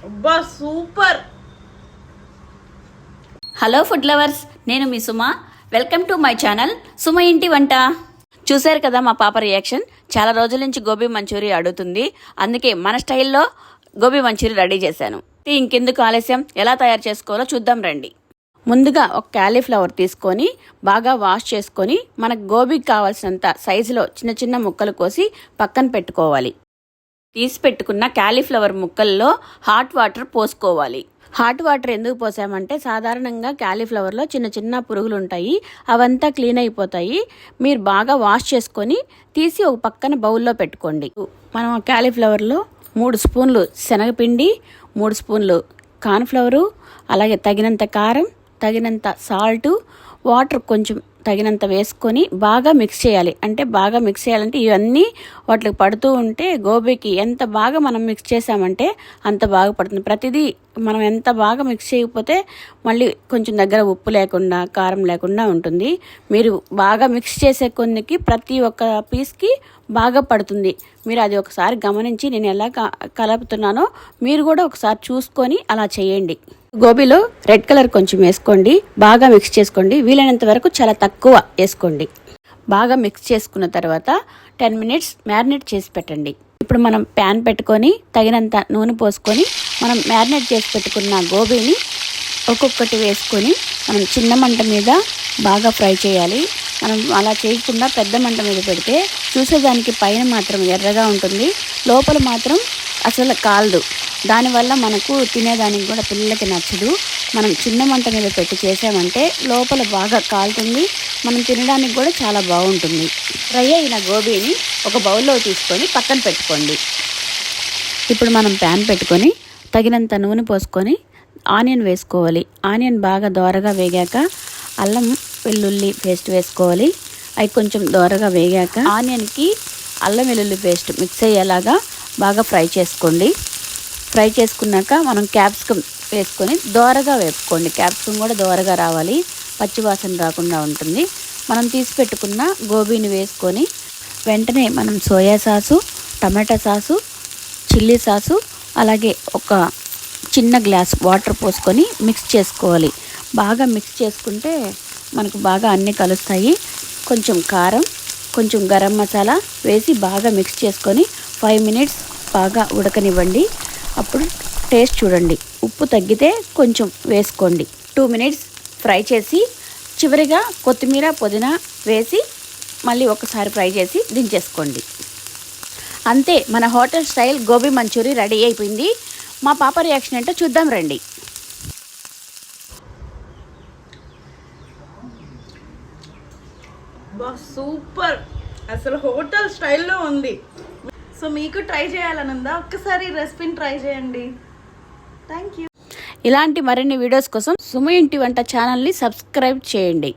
అబ్బా super. Hello food lovers, నేను మీ Suma. Welcome to my channel Suma ఇంటి వంట. చూశారు కదా మా పాప రియాక్షన్. చాలా రోజుల నుంచి గోబీ మంచూరియా అడుగుతుంది, అందుకే మన స్టైల్లో గోబీ మంచూరియా రెడీ చేశాను. ఇంకెందుకు ఆలస్యం, ఎలా తయారు చేసుకోవాలో చూద్దాం రండి. ముందుగా ఒక క్యాలీఫ్లవర్ తీసుకొని బాగా వాష్ చేసుకొని మనకు గోబీకి కావాల్సినంత సైజులో చిన్న చిన్న ముక్కలు కోసి పక్కన పెట్టుకోవాలి. తీసి పెట్టుకున్న క్యాలీఫ్లవర్ ముక్కల్లో హాట్ వాటర్ పోసుకోవాలి. హాట్ వాటర్ ఎందుకు పోసామంటే సాధారణంగా క్యాలీఫ్లవర్లో చిన్న చిన్న పురుగులు ఉంటాయి, అవంతా క్లీన్ అయిపోతాయి. మీరు బాగా వాష్ చేసుకొని తీసి ఒక పక్కన బౌల్లో పెట్టుకోండి. మనం క్యాలీఫ్లవర్లో 3 స్పూన్లు శనగపిండి, 3 స్పూన్లు కార్న్ఫ్లవరు, అలాగే తగినంత కారం, తగినంత సాల్టు, వాటర్ కొంచెం తగినంత వేసుకొని బాగా మిక్స్ చేయాలి. అంటే బాగా మిక్స్ చేయాలంటే ఇవన్నీ వాటికి పడుతూ ఉంటే గోబీకి ఎంత బాగా మనం మిక్స్ చేసామంటే అంత బాగా పడుతుంది. ప్రతిదీ మనం ఎంత బాగా మిక్స్ చేయకపోతే మళ్ళీ కొంచెం దగ్గర ఉప్పు లేకుండా కారం లేకుండా ఉంటుంది. మీరు బాగా మిక్స్ చేసే కొన్నికి ప్రతి ఒక్క పీస్కి బాగా పడుతుంది. మీరు అది ఒకసారి గమనించి నేను ఎలా కలుపుతున్నానో మీరు కూడా ఒకసారి చూసుకొని అలా చేయండి. గోబీలో రెడ్ కలర్ కొంచెం వేసుకోండి, బాగా మిక్స్ చేసుకోండి. వీలైనంత వరకు చాలా తక్కువ వేసుకోండి. బాగా మిక్స్ చేసుకున్న తర్వాత 10 మినిట్స్ మ్యారినేట్ చేసి పెట్టండి. ఇప్పుడు మనం ప్యాన్ పెట్టుకొని తగినంత నూనె పోసుకొని మనం మ్యారినేట్ చేసి పెట్టుకున్న గోబీని ఒక్కొక్కటి వేసుకొని మనం చిన్న మంట మీద బాగా ఫ్రై చేయాలి. మనం అలా చేయకుండా పెద్ద మంట మీద పెడితే చూసేదానికి పైన మాత్రం ఎర్రగా ఉంటుంది, లోపల మాత్రం అసలు కాలదు. దానివల్ల మనకు తినేదానికి కూడా పిల్లలకి నచ్చదు. మనం చిన్న మంట మీద పెట్టి చేసామంటే లోపల బాగా కాలుతుంది, మనం తినడానికి కూడా చాలా బాగుంటుంది. ఫ్రై అయిన గోబీని ఒక బౌల్లో తీసుకొని పక్కన పెట్టుకోండి. ఇప్పుడు మనం ప్యాన్ పెట్టుకొని తగినంత నూనె పోసుకొని ఆనియన్ వేసుకోవాలి. ఆనియన్ బాగా దోరగా వేగాక అల్లం వెల్లుల్లి పేస్ట్ వేసుకోవాలి. అవి కొంచెం దోరగా వేగాక ఆనియన్కి అల్లం వెల్లుల్లి పేస్ట్ మిక్స్ అయ్యేలాగా బాగా ఫ్రై చేసుకోండి. ఫ్రై చేసుకున్నాక మనం క్యాప్సికమ్ వేసుకొని దోరగా వేపుకోండి. క్యాప్సికమ్ కూడా దోరగా రావాలి, పచ్చివాసన రాకుండా ఉంటుంది. మనం తీసి పెట్టుకున్న గోబీని వేసుకొని వెంటనే మనం సోయా సాసు, టమాటా సాసు, చిల్లీ సాసు, అలాగే ఒక చిన్న గ్లాస్ వాటర్ పోసుకొని మిక్స్ చేసుకోవాలి. బాగా మిక్స్ చేసుకుంటే మనకు బాగా అన్నీ కలుస్తాయి. కొంచెం కారం, కొంచెం గరం మసాలా వేసి బాగా మిక్స్ చేసుకొని 5 మినిట్స్ బాగా ఉడకనివ్వండి. అప్పుడు టేస్ట్ చూడండి, ఉప్పు తగ్గితే కొంచెం వేసుకోండి. 2 మినిట్స్ ఫ్రై చేసి చివరిగా కొత్తిమీర పుదీనా వేసి మళ్ళీ ఒకసారి ఫ్రై చేసి దించేసుకోండి. అంతే, మన hotel style gobi manchurian ready అయిపోయింది. మా పాప రియాక్షన్ ఏంటో చూద్దాం రండి. సూపర్, అసలు హోటల్ స్టైల్లో ఉంది. సో మీకు ట్రై చేయాలని ఉందా? ఒక్కసారి రెసిపీని ట్రై చేయండి. Thank you. ఇలాంటి మరిన్ని వీడియోస్ కోసం సుమ ఇంటి వంట ఛానల్ని సబ్స్క్రైబ్ చేయండి.